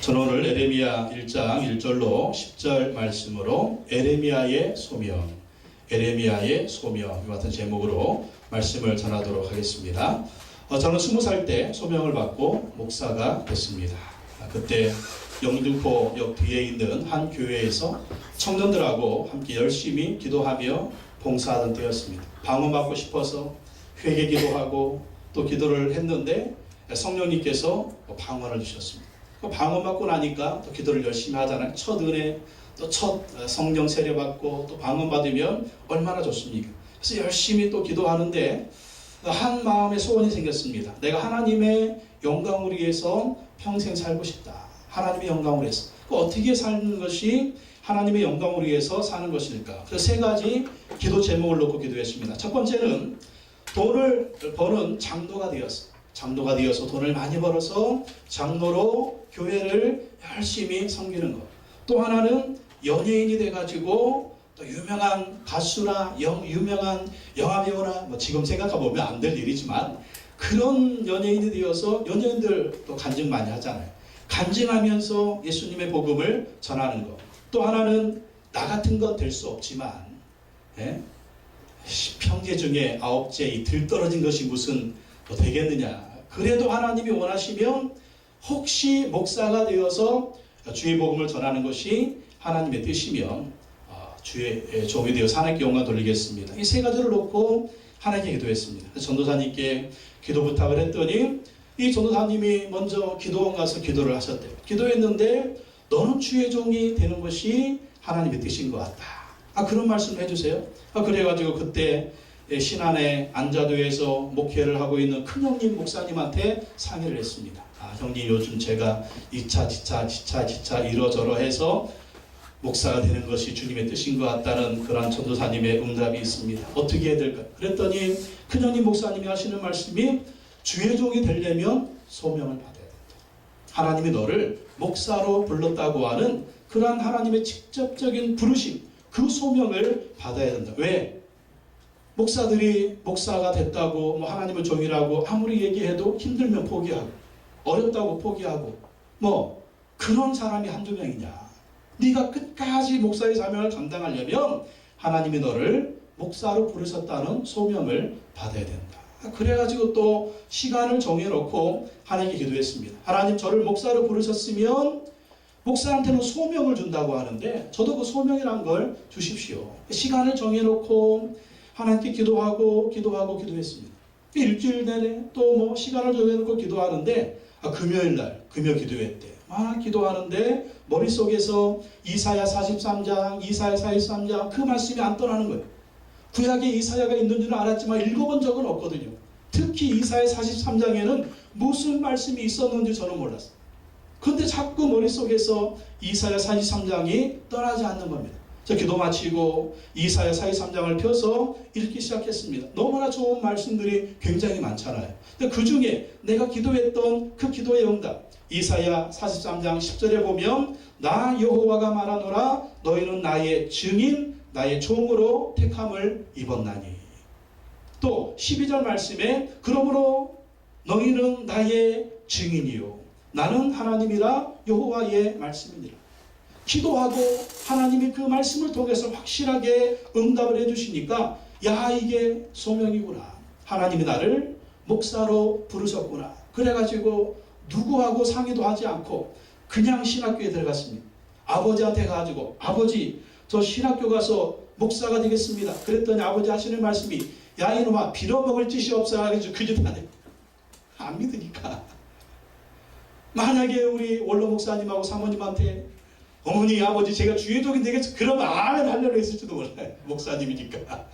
저는 오늘 에레미야 1장 1절로 10절 말씀으로 에레미야의 소명, 에레미야의 소명 같은 제목으로 말씀을 전하도록 하겠습니다. 저는 20살 때 소명을 받고 목사가 됐습니다. 그때 영등포역 뒤에 있는 한 교회에서 청년들하고 함께 열심히 기도하며 봉사하던 때였습니다. 방언받고 싶어서 회개 기도하고 또 기도를 했는데 성령님께서 방언을 주셨습니다. 방언 받고 나니까 또 기도를 열심히 하잖아요. 첫 은혜, 또 첫 성령 세례 받고 또 방언 받으면 얼마나 좋습니까? 그래서 열심히 또 기도하는데 한 마음의 소원이 생겼습니다. 내가 하나님의 영광을 위해서 평생 살고 싶다. 하나님의 영광을 위해서. 어떻게 사는 것이 하나님의 영광을 위해서 사는 것일까? 그래서 세 가지 기도 제목을 놓고 기도했습니다. 첫 번째는 돈을 버는 장로가 되었어요. 장로가 되어서 돈을 많이 벌어서 장로로 교회를 열심히 섬기는 것. 또 하나는 연예인이 돼가지고 또 유명한 가수나 유명한 영화배우나 지금 생각해보면 안 될 일이지만 그런 연예인이 되어서 연예인들 또 간증 많이 하잖아요. 간증하면서 예수님의 복음을 전하는 것. 또 하나는 나 같은 건 될 수 없지만 평제 중에 9째 이 들떨어진 것이 무슨 되겠느냐. 그래도 하나님이 원하시면 혹시 목사가 되어서 주의 복음을 전하는 것이 하나님의 뜻이면 주의 종이 되어 하나님께 영광 돌리겠습니다. 이 세 가지를 놓고 하나님께 기도했습니다. 전도사님께 기도 부탁을 했더니 이 전도사님이 먼저 기도원 가서 기도를 하셨대요. 기도했는데 너는 주의 종이 되는 것이 하나님의 뜻인 것 같다. 그런 말씀을 해주세요. 그래가지고 그때 신안의 안자도에서 목회를 하고 있는 큰형님 목사님한테 상의를 했습니다. 형님 요즘 제가 지차 이러저러 해서 목사가 되는 것이 주님의 뜻인 것 같다는 그런 전도사님의 응답이 있습니다. 어떻게 해야 될까? 그랬더니 큰형님 목사님이 하시는 말씀이 주의 종이 되려면 소명을 받아야 된다. 하나님이 너를 목사로 불렀다고 하는 그러한 하나님의 직접적인 부르심, 그 소명을 받아야 된다. 왜? 목사들이 목사가 됐다고 하나님을 종이라고 아무리 얘기해도 힘들면 포기하고 어렵다고 포기하고 그런 사람이 한두 명이냐. 네가 끝까지 목사의 사명을 감당하려면 하나님이 너를 목사로 부르셨다는 소명을 받아야 된다. 그래가지고 또 시간을 정해놓고 하나님께 기도했습니다. 하나님 저를 목사로 부르셨으면 목사한테는 소명을 준다고 하는데 저도 그 소명이란 걸 주십시오. 시간을 정해놓고 하나님께 기도했습니다. 일주일 내내 또 시간을 정해놓고 기도하는데 금요일날 금요 기도회 때 기도하는데 머릿속에서 이사야 43장 그 말씀이 안 떠나는 거예요. 구약에 이사야가 있는 줄은 알았지만 읽어본 적은 없거든요. 특히 이사야 43장에는 무슨 말씀이 있었는지 저는 몰랐어요. 그런데 자꾸 머릿속에서 이사야 43장이 떠나지 않는 겁니다. 저 기도 마치고 이사야 43장을 펴서 읽기 시작했습니다. 너무나 좋은 말씀들이 굉장히 많잖아요. 근데 그 중에 내가 기도했던 그 기도의 응답, 이사야 43장 10절에 보면 나 여호와가 말하노라 너희는 나의 증인 나의 종으로 택함을 입었나니. 또 12절 말씀에 그러므로 너희는 나의 증인이요 나는 하나님이라 여호와의 말씀이니라. 기도하고 하나님이 그 말씀을 통해서 확실하게 응답을 해주시니까 이게 소명이구나. 하나님이 나를 목사로 부르셨구나. 그래가지고 누구하고 상의도 하지 않고 그냥 신학교에 들어갔습니다. 아버지한테 가가지고 아버지 저 신학교 가서 목사가 되겠습니다. 그랬더니 아버지 하시는 말씀이 야 이놈아 빌어먹을 짓이 없어. 그래서 그 짓 안 해. 안 믿으니까. 만약에 우리 원로 목사님하고 사모님한테 어머니 아버지 제가 주의 종이 되겠어. 그러면 아멘 하려고 했을지도 몰라요. 목사님이니까.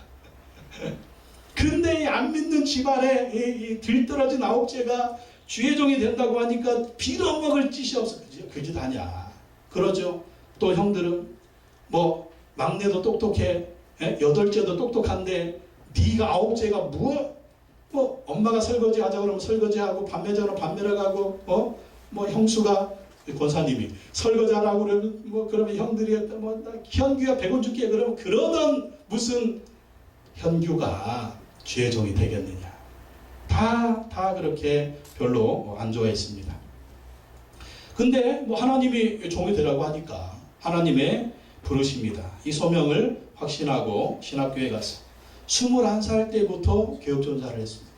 근데 안 믿는 집안에 이 들떨어진 9째가 주의 종이 된다고 하니까 빌어먹을 짓이 없어. 그 짓 아니야. 그러죠. 또 형들은 막내도 똑똑해. 8째도 똑똑한데 네가 9째가 엄마가 설거지 하자 그러면 설거지하고 밤에 저는 밤매러 가고 형수가 권사님이 설거지 하라고 그러면 그러면 형들이 현규야 100원 줄게 그러면 그러던 무슨 현규가 주의 종이 되겠느냐. 다 그렇게 별로 안 좋아했습니다. 근데 뭐 하나님이 종이 되라고 하니까 하나님의 부르십니다. 이 소명을 확신하고 신학교에 가서 21살 때부터 교육전사를 했습니다.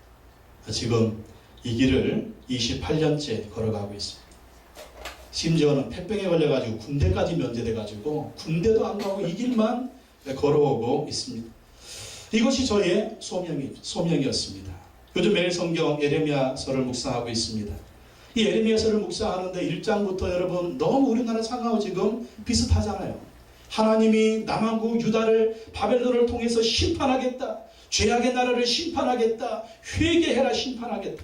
지금 이 길을 28년째 걸어가고 있습니다. 심지어는 폐병에 걸려가지고 군대까지 면제돼가지고 군대도 안 가고 이 길만 걸어오고 있습니다. 이것이 저의 소명이었습니다. 요즘 매일 성경 예레미야서를 묵상하고 있습니다. 이 예레미야서를 묵상하는데 1장부터 여러분 너무 우리나라 상황하고 지금 비슷하잖아요. 하나님이 남한국 유다를 바벨론을 통해서 심판하겠다. 죄악의 나라를 심판하겠다. 회개해라 심판하겠다.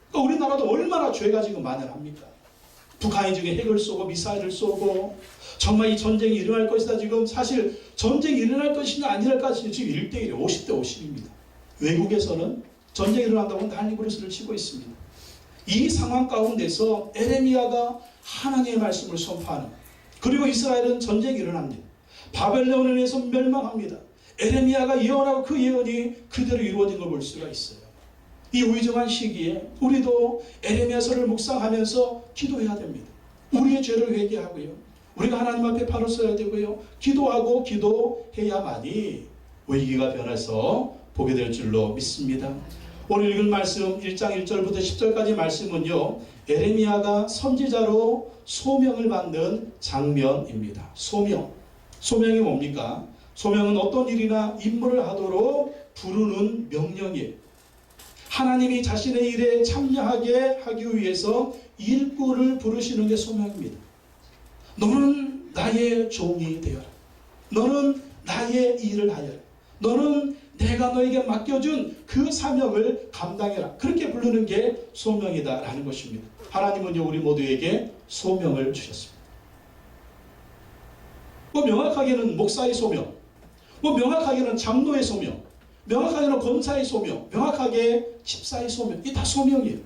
그러니까 우리나라도 얼마나 죄가 지금 만연합니까? 북한이 지금 핵을 쏘고 미사일을 쏘고 정말 이 전쟁이 일어날 것이다. 지금 사실 전쟁이 일어날 것이냐 안 일어날 것이냐 지금 1대1이 50대 50입니다. 외국에서는 전쟁이 일어난다고 난리 부르스를 치고 있습니다. 이 상황 가운데서 에레미야가 하나님의 말씀을 선포하는, 그리고 이스라엘은 전쟁이 일어납니다. 바벨론에 의해서 멸망합니다. 에레미야가 예언하고 그 예언이 그대로 이루어진 걸 볼 수가 있어요. 이 위중한 시기에 우리도 에레미야서를 묵상하면서 기도해야 됩니다. 우리의 죄를 회개하고요. 우리가 하나님 앞에 바로 서야 되고요. 기도하고 기도해야만이 위기가 변해서 보게 될 줄로 믿습니다. 오늘 읽은 말씀 1장 1절부터 10절까지 말씀은요, 에레미야가 선지자로 소명을 받는 장면입니다. 소명이 뭡니까? 소명은 어떤 일이나 임무를 하도록 부르는 명령이에요. 하나님이 자신의 일에 참여하게 하기 위해서 일꾼을 부르시는 게 소명입니다. 너는 나의 종이 되어라. 너는 나의 일을 하여라. 너는 내가 너에게 맡겨준 그 사명을 감당해라. 그렇게 부르는 게 소명이다라는 것입니다. 하나님은요, 우리 모두에게 소명을 주셨습니다. 뭐 명확하게는 목사의 소명, 뭐 명확하게는 장로의 소명, 명확하게는 검사의 소명, 명확하게 집사의 소명, 이 다 소명이에요.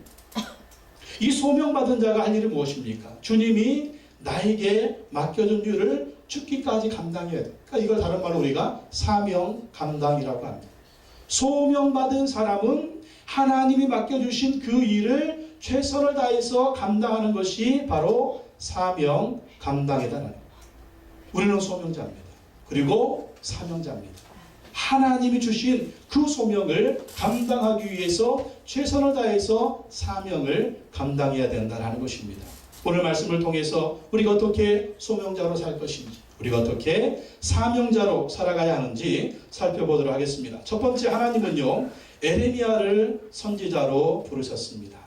이 소명받은 자가 할 일이 무엇입니까? 주님이 나에게 맡겨준 일을 죽기까지 감당해야 돼. 그러니까 이걸 다른 말로 우리가 사명 감당이라고 합니다. 소명받은 사람은 하나님이 맡겨주신 그 일을 최선을 다해서 감당하는 것이 바로 사명 감당이다. 우리는 소명자입니다. 그리고 사명자입니다. 하나님이 주신 그 소명을 감당하기 위해서 최선을 다해서 사명을 감당해야 된다는 것입니다. 오늘 말씀을 통해서 우리가 어떻게 소명자로 살 것인지, 우리가 어떻게 사명자로 살아가야 하는지 살펴보도록 하겠습니다. 첫 번째, 하나님은요, 에레미야를 선지자로 부르셨습니다.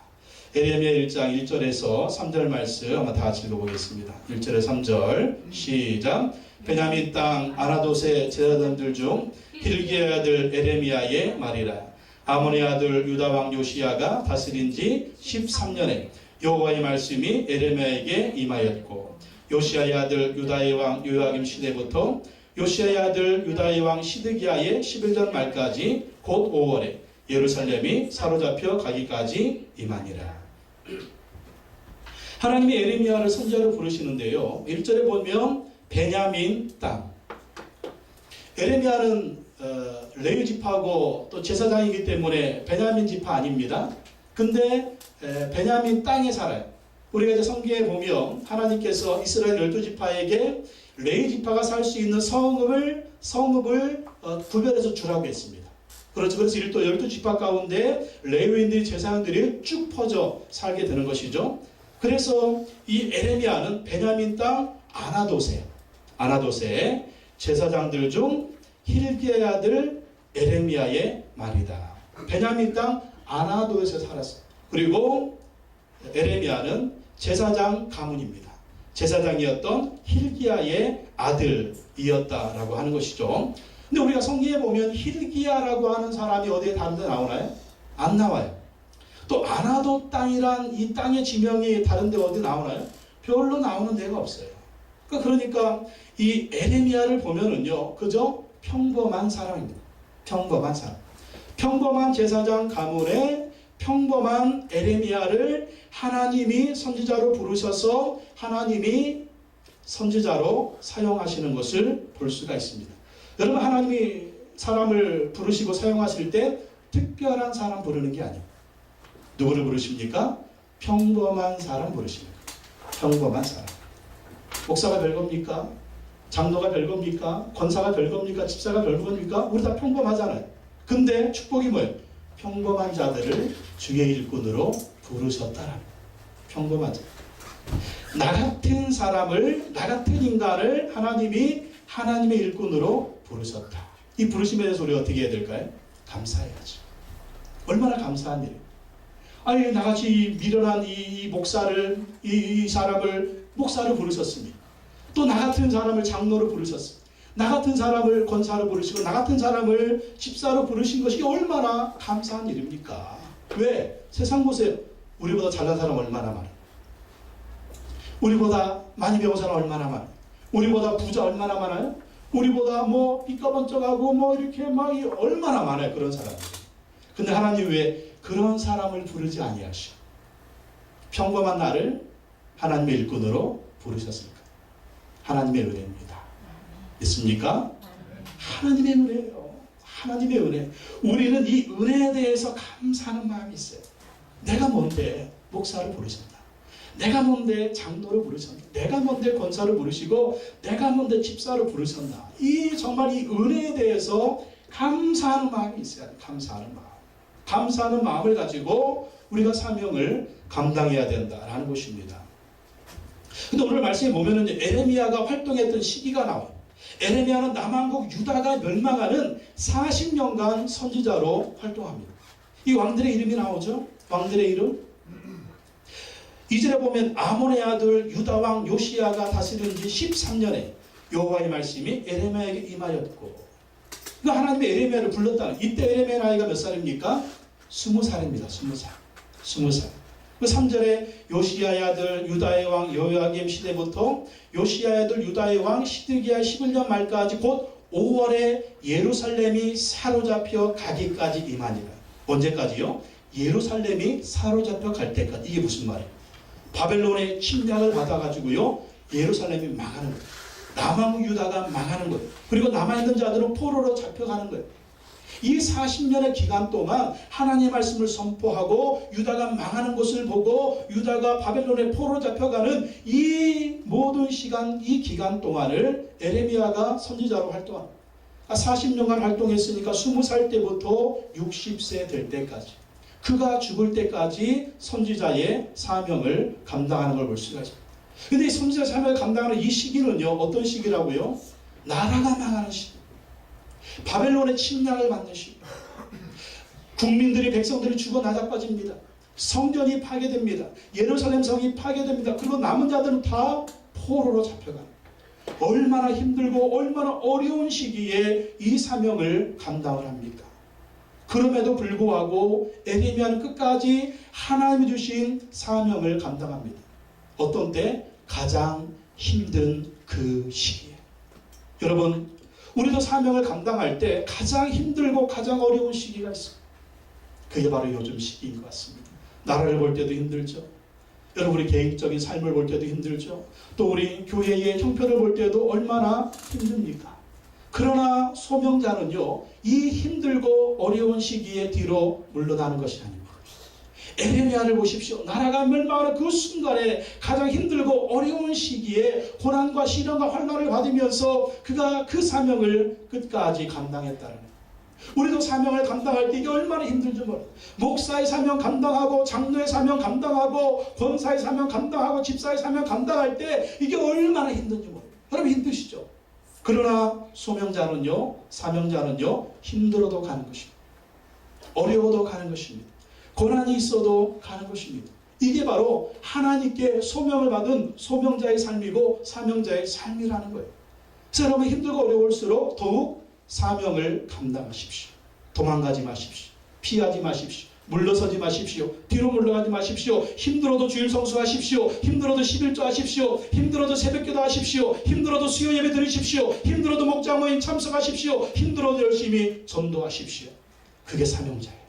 에레미야 1장 1절에서 3절 말씀 한번 다 같이 읽어보겠습니다. 1절에 3절 시작. 베냐민 땅 아나돗의 제사장들 중 hil기야의 아들 에레미야의 말이라. 아몬의 아들 유다 왕 요시야가 다스린 지 13년에 여호와의 말씀이 에레미야에게 임하였고, 요시야의 아들 유다의 왕 요야김 시대부터 요시야의 아들 유다의 왕 시드기야의 11년 말까지 곧 5월에 예루살렘이 사로잡혀 가기까지 임하니라. 하나님이 에레미야를 선지자로 부르시는데요, 1절에 보면 베냐민 땅. 에레미야는 레위 지파고 또 제사장이기 때문에 베냐민 지파 아닙니다. 근데 베냐민 땅에 살아요. 우리가 이제 성경에 보면 하나님께서 이스라엘 12지파에게 레위 지파가 살 수 있는 성읍을 구별해서 주라고 했습니다. 그렇죠. 그래서 12지파 가운데 레위인들이 제사장들이 쭉 퍼져 살게 되는 것이죠. 그래서 이 에레미야는 베냐민 땅 아나돗의 제사장들 중 hil기야의 아들 에레미야의 말이다. 베냐민 땅 아나돗에서 살았어요. 그리고 에레미야는 제사장 가문입니다. 제사장이었던 hil기야의 아들이었다라고 하는 것이죠. 근데 우리가 성경에 보면 hil기야라고 하는 사람이 어디에 다른 데 나오나요? 안 나와요. 또 아나돗 땅이란 이 땅의 지명이 다른 데 어디 나오나요? 별로 나오는 데가 없어요. 그러니까 이 에레미야를 보면은요, 그저 평범한 사람입니다. 평범한 사람. 평범한 제사장 가문의 평범한 에레미야를 하나님이 선지자로 부르셔서 하나님이 선지자로 사용하시는 것을 볼 수가 있습니다. 여러분, 하나님이 사람을 부르시고 사용하실 때 특별한 사람 부르는 게 아니에요. 누구를 부르십니까? 평범한 사람 부르십니다. 평범한 사람. 목사가 별겁니까? 장로가 별겁니까? 권사가 별겁니까? 집사가 별겁니까? 우리 다 평범하잖아요. 근데 축복이 뭐예요? 평범한 자들을 주의 일꾼으로 부르셨다라는. 평범한 자. 나 같은 사람을, 나 같은 인간을 하나님이 하나님의 일꾼으로 부르셨다. 이 부르심에 대해서 우리가 어떻게 해야 될까요? 감사해야죠. 얼마나 감사한 일이에요. 아니, 나같이 미련한 이 목사를, 이 사람을 목사로 부르셨습니다. 또 나 같은 사람을 장로로 부르셨습니다. 나 같은 사람을 권사로 부르시고 나 같은 사람을 집사로 부르신 것이 얼마나 감사한 일입니까? 왜? 세상 보세요. 우리보다 잘난 사람 얼마나 많아요. 우리보다 많이 배운 사람 얼마나 많아요. 우리보다 부자 얼마나 많아요. 우리보다 뭐 삐까번쩍하고 뭐 이렇게 막 얼마나 많아요. 그런 사람들. 근데 하나님 왜 그런 사람을 부르지 아니하시고 평범한 나를 하나님의 일꾼으로 부르셨을까? 하나님의 은혜입니다. 믿습니까? 하나님의 은혜예요. 하나님의 은혜. 우리는 이 은혜에 대해서 감사하는 마음이 있어요. 내가 뭔데 목사를 부르셨나? 내가 뭔데 장로를 부르셨나? 내가 뭔데 권사를 부르시고 내가 뭔데 집사를 부르셨나? 이 정말 이 은혜에 대해서 감사하는 마음이 있어야 돼요. 감사하는 마음. 감사하는 마음을 가지고 우리가 사명을 감당해야 된다라는 것입니다. 근데 오늘 말씀에 보면은 에레미야가 활동했던 시기가 나와요. 에레미야는 남한국 유다가 멸망하는 40년간 선지자로 활동합니다. 이 왕들의 이름이 나오죠? 왕들의 이름. 2절에 보면 아몬의 아들 유다왕 요시야가 다스린 지 13년에 여호와의 말씀이 에레미야에게 임하였고, 그러니까 하나님의 에레미야를 불렀다는, 이때 에레미야 나이가 몇 살입니까? 20살입니다. 20살. 그 3절에 요시야의 아들 유다의 왕 여호야김 시대부터 요시야의 아들 유다의 왕 시드기야 11년 말까지 곧 5월에 예루살렘이 사로잡혀 가기까지 임하니라. 언제까지요? 예루살렘이 사로잡혀 갈 때까지. 이게 무슨 말이에요? 바벨론의 침략을 받아가지고요 예루살렘이 망하는 거예요. 남한국 유다가 망하는 거예요. 그리고 남아있는 자들은 포로로 잡혀가는 거예요. 이 40년의 기간 동안 하나님의 말씀을 선포하고 유다가 망하는 것을 보고 유다가 바벨론의 포로 잡혀가는 이 모든 시간, 이 기간 동안을 에레미야가 선지자로 활동합니다. 40년간 활동했으니까 20살 때부터 60세 될 때까지, 그가 죽을 때까지 선지자의 사명을 감당하는 걸 볼 수가 있습니다. 근데 이 선지자 사명을 감당하는 이 시기는요, 어떤 시기라고요? 나라가 망하는 시기. 바벨론의 침략을 받는 시기. 국민들이, 백성들이 죽어 나자빠집니다. 성전이 파괴됩니다. 예루살렘 성이 파괴됩니다. 그리고 남은 자들은 다 포로로 잡혀가는, 얼마나 힘들고 얼마나 어려운 시기에 이 사명을 감당을 합니까? 그럼에도 불구하고 에레미야는 끝까지 하나님이 주신 사명을 감당합니다. 어떤 때? 가장 힘든 그 시기에. 여러분, 우리도 사명을 감당할 때 가장 힘들고 가장 어려운 시기가 있습니다. 그게 바로 요즘 시기인 것 같습니다. 나라를 볼 때도 힘들죠. 여러분의 개인적인 삶을 볼 때도 힘들죠. 또 우리 교회의 형편을 볼 때도 얼마나 힘듭니까? 그러나 소명자는요, 이 힘들고 어려운 시기에 뒤로 물러나는 것이 아닙니다. 에레미야를 보십시오. 나라가 멸망하는 그 순간에 가장 힘들고 어려운 시기에 고난과 시련과 환난을 받으면서 그가 그 사명을 끝까지 감당했다는 거예요. 우리도 사명을 감당할 때 이게 얼마나 힘든지 몰라요. 목사의 사명 감당하고 장로의 사명 감당하고 권사의 사명 감당하고 집사의 사명 감당할 때 이게 얼마나 힘든지 몰라요. 여러분 힘드시죠? 그러나 소명자는요, 사명자는요, 힘들어도 가는 것입니다. 어려워도 가는 것입니다. 고난이 있어도 가는 것입니다. 이게 바로 하나님께 소명을 받은 소명자의 삶이고 사명자의 삶이라는 거예요. 그래서 여러분 힘들고 어려울수록 더욱 사명을 감당하십시오. 도망가지 마십시오. 피하지 마십시오. 물러서지 마십시오. 뒤로 물러가지 마십시오. 힘들어도 주일 성수하십시오. 힘들어도 11조 하십시오. 힘들어도 새벽기도 하십시오. 힘들어도 수요 예배 드리십시오. 힘들어도 목장 모임 참석하십시오. 힘들어도 열심히 전도하십시오. 그게 사명자예요.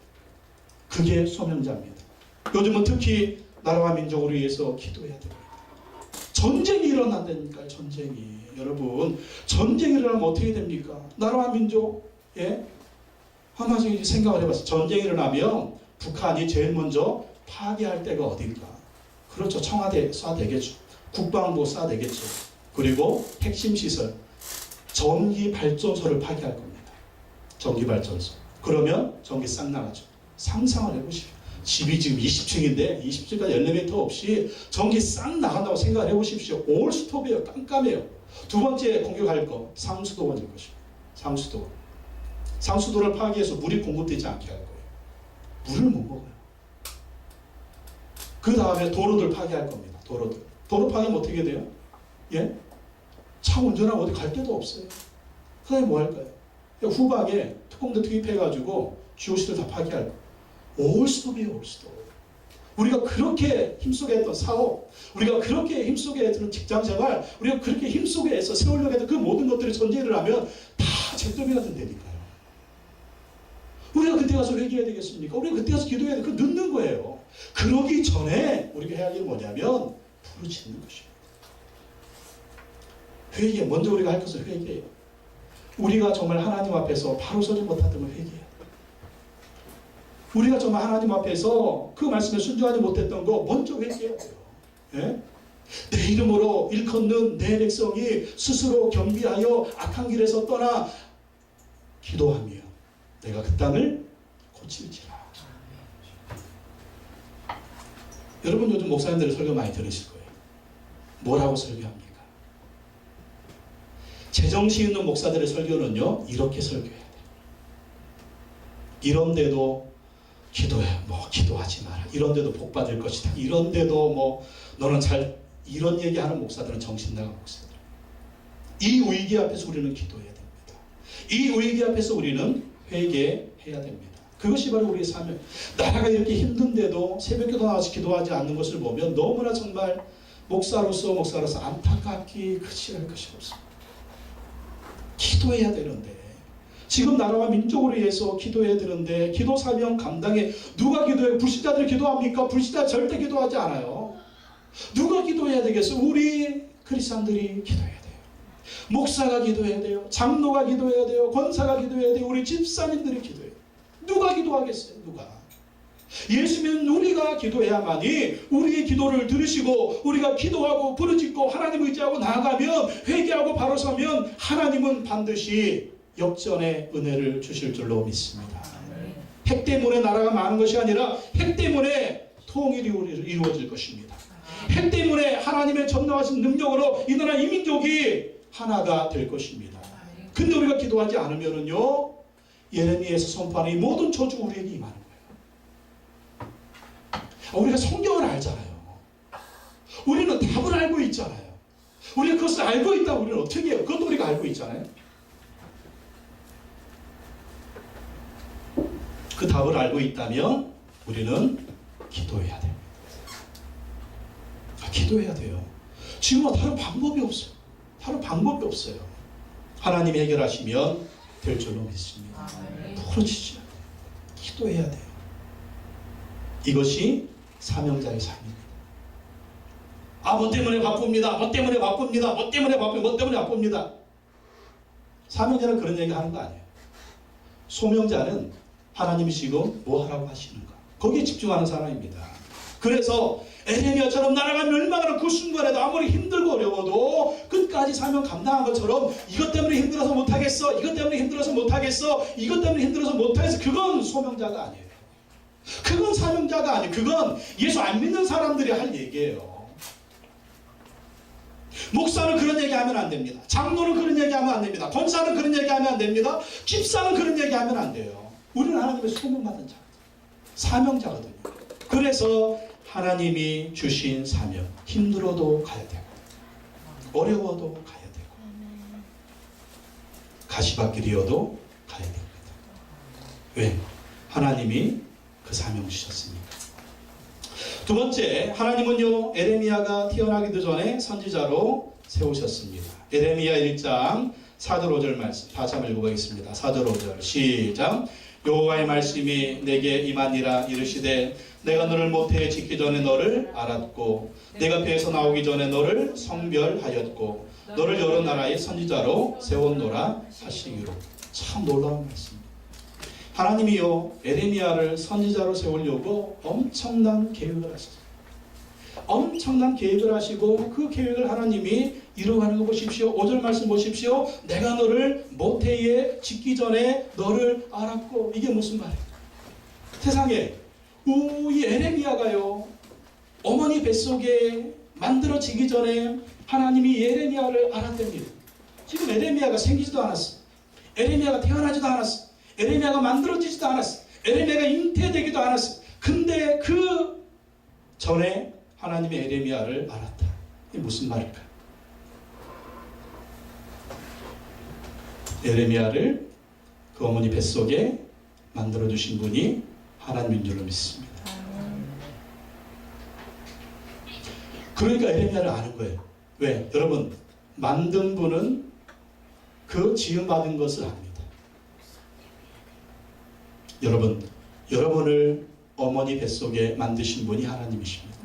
그게 소명자입니다. 요즘은 특히 나라와 민족을 위해서 기도해야 됩니다. 전쟁이 일어난다니까요. 전쟁이. 여러분, 전쟁이 일어나면 어떻게 됩니까? 나라와 민족, 예? 한번 생각을 해봤어요. 전쟁이 일어나면 북한이 제일 먼저 파괴할 때가 어딘가? 그렇죠. 청와대 쏴대겠죠. 국방부 쌓아내겠죠. 그리고 핵심 시설, 전기 발전소를 파괴할 겁니다. 전기 발전소. 그러면 전기 싹 나가죠. 상상을 해보십시오. 집이 지금 20층인데 20층까지 엘리베이터 없이 전기 싹 나간다고 생각을 해보십시오. 올 스톱이에요. 깜깜해요. 두 번째 공격할 거 상수도원일 것입니다. 상수도원. 상수도를 파괴해서 물이 공급되지 않게 할 거예요. 물을 못 먹어요. 그 다음에 도로들 파괴할 겁니다. 도로들. 도로 파괴하면 어떻게 돼요? 예? 차 운전하고 어디 갈 데도 없어요. 그 다음에 뭐 할까요? 후방에 특공대 투입해가지고 GOC들 다 파괴할 거예요. 올스톱이에요, 올스톱. 우리가 그렇게 힘쓰게 했던 사업, 우리가 그렇게 힘쓰게 했던 직장생활, 우리가 그렇게 힘쓰게 해서 세우려고 했던 그 모든 것들이 존재를 하면 다 잿더미가 된다니까요. 우리가 그때 가서 회개해야 되겠습니까? 우리가 그때 가서 기도해야 돼. 그거 늦는 거예요. 그러기 전에 우리가 해야 할 일은 뭐냐면 부르짖는 것입니다. 회개, 먼저 우리가 할 것은 회개예요. 우리가 정말 하나님 앞에서 바로 서지 못했던 걸 회개해요. 우리가 정말 하나님 앞에서 그 말씀에 순종하지 못했던 거 먼저 회개해야 돼요. 예? 내 이름으로 일컫는 내 백성이 스스로 겸비하여 악한 길에서 떠나 기도하며 내가 그 땅을 고칠지라. 여러분 요즘 목사님들의 설교 많이 들으실 거예요. 뭐라고 설교합니까? 제정신 있는 목사들의 설교는요, 이렇게 설교해야 돼요. 이런데도 기도해, 기도하지 마라. 이런데도 복 받을 것이다. 이런데도 너는 이런 얘기하는 목사들은 정신 나간 목사들. 이 위기 앞에서 우리는 기도해야 됩니다. 이 위기 앞에서 우리는 회개해야 됩니다. 그것이 바로 우리의 사명. 나라가 이렇게 힘든데도 새벽기도 나와서 기도하지 않는 것을 보면 너무나 정말 목사로서 안타깝기 그치할 것이 없습니다. 기도해야 되는데, 지금 나라와 민족을 위해서 기도해야 되는데 기도 사명 감당해. 누가 기도해? 불신자들이 기도합니까? 불신자 절대 기도하지 않아요. 누가 기도해야 되겠어? 우리 크리스찬들이 기도해야 돼요. 목사가 기도해야 돼요. 장로가 기도해야 돼요. 권사가 기도해야 돼요. 우리 집사님들이 기도해야 돼요. 누가 기도하겠어요? 누가? 예수면 우리가 기도해야만이 우리의 기도를 들으시고 우리가 기도하고 부르짖고 하나님 의지하고 나아가면, 회개하고 바로 서면 하나님은 반드시 역전의 은혜를 주실 줄로 믿습니다. 핵 때문에 나라가 많은 것이 아니라 핵 때문에 통일이 이루어질 것입니다. 핵 때문에 하나님의 전능하신 능력으로 이 나라 이민족이 하나가 될 것입니다. 근데 우리가 기도하지 않으면요, 예레미야에서 선포하는 이 모든 저주가 우리에게 임하는 거예요. 우리가 성경을 알잖아요. 우리는 답을 알고 있잖아요. 우리가 그것을 알고 있다고 우리는 어떻게 해요? 그것도 우리가 알고 있잖아요. 그 답을 알고 있다면 우리는 기도해야 됩니다. 기도해야 돼요. 지금은 다른 방법이 없어요. 다른 방법이 없어요. 하나님이 해결하시면 될 줄로 믿습니다. 부르짖어야 돼요. 기도해야 돼요. 이것이 사명자의 삶입니다. 뭐 때문에 바쁩니다. 뭐 때문에 바쁩니다. 뭐 때문에 바쁩니다. 뭐 때문에 바쁩니다. 사명자는 그런 얘기 하는 거 아니에요. 소명자는 하나님이 지금 뭐 하라고 하시는가, 거기에 집중하는 사람입니다. 그래서 에레미야처럼 나라가 멸망하는 그 순간에도 아무리 힘들고 어려워도 끝까지 사명 감당한 것처럼 이것 때문에 힘들어서 못하겠어, 이것 때문에 힘들어서 못하겠어, 이것 때문에 힘들어서 못하겠어, 그건 소명자가 아니에요. 그건 사명자가 아니에요. 그건 예수 안 믿는 사람들이 할 얘기예요. 목사는 그런 얘기하면 안 됩니다. 장로는 그런 얘기하면 안 됩니다. 권사는 그런 얘기하면 안 됩니다. 집사는 그런 얘기하면 안 돼요. 우리는 하나님의 소명받은 자, 사명자거든요. 그래서 하나님이 주신 사명, 힘들어도 가야 되고 어려워도 가야 되고 가시밭길이어도 가야 됩니다. 왜? 하나님이 그 사명 주셨으니까. 두 번째, 하나님은요, 에레미야가 태어나기도 전에 선지자로 세우셨습니다. 에레미야 1장 4절 5절 말씀 다시 한번 읽어보겠습니다. 4절 5절 시작. 여호와의 말씀이 내게 임하니라. 이르시되 내가 너를 모태에 짓기 전에 너를 알았고 내가 배에서 나오기 전에 너를 성별하였고 너를 여러 나라의 선지자로 세웠노라 하시기로. 참 놀라운 말씀입니다. 하나님이요, 에레미야를 선지자로 세우려고 엄청난 계획을 하셨어요. 엄청난 계획을 하시고 그 계획을 하나님이 이루어가는 거 보십시오. 5절 말씀 보십시오. 내가 너를 모태에 짓기 전에 너를 알았고. 이게 무슨 말이에요? 세상에 이 에레미야가요, 어머니 뱃속에 만들어지기 전에 하나님이 에레미야를 알았답니다. 지금 에레미야가 생기지도 않았어. 에레미야가 태어나지도 않았어. 에레미야가 만들어지지도 않았어. 에레미야가 잉태되기도 않았어. 근데 그 전에 하나님이 에레미야를 알았다. 이게 무슨 말일까? 에레미야를 그 어머니 뱃속에 만들어주신 분이 하나님인 줄로 믿습니다. 그러니까 에레미야를 아는 거예요. 왜? 여러분, 만든 분은 그 지음받은 것을 압니다. 여러분, 여러분을 어머니 뱃속에 만드신 분이 하나님이십니다.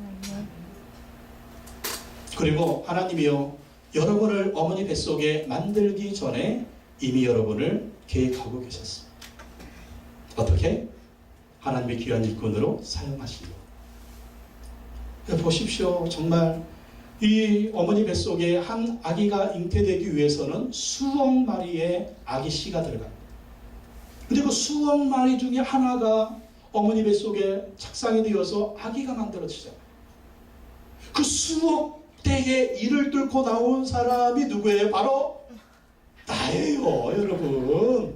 그리고 하나님이요, 여러분을 어머니 뱃속에 만들기 전에 이미 여러분을 계획하고 계셨습니다. 어떻게? 하나님의 귀한 일꾼으로 사용하시려고. 보십시오. 정말 이 어머니 뱃속에 한 아기가 잉태되기 위해서는 수억 마리의 아기 씨가 들어갑니다. 근데 그 수억 마리 중에 하나가 어머니 뱃속에 착상이 되어서 아기가 만들어지잖아요. 그 수억 대의 일을 뚫고 나온 사람이 누구예요? 바로 나예요, 여러분.